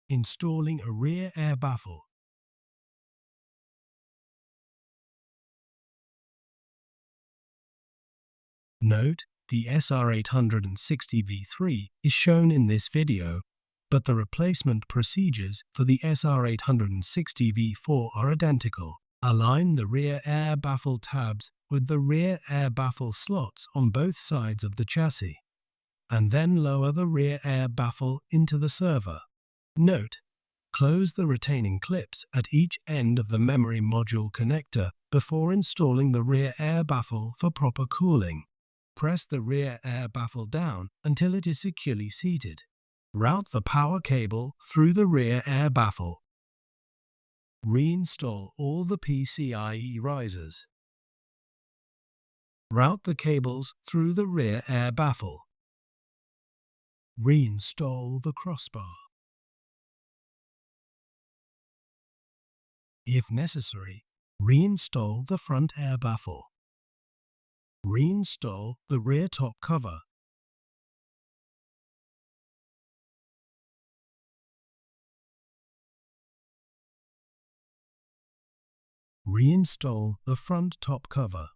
Installing a rear air baffle. Note, the SR860 V3 is shown in this video, but the replacement procedures for the SR860 V4 are identical. Align the rear air baffle tabs with the rear air baffle slots on both sides of the chassis, and then lower the rear air baffle into the server. Note, close the retaining clips at each end of the memory module connector before installing the rear air baffle for proper cooling. Press the rear air baffle down until it is securely seated. Route the power cable through the rear air baffle. Reinstall all the PCIe risers. Route the cables through the rear air baffle. Reinstall the crossbar. If necessary, reinstall the front air baffle. Reinstall the rear top cover. Reinstall the front top cover.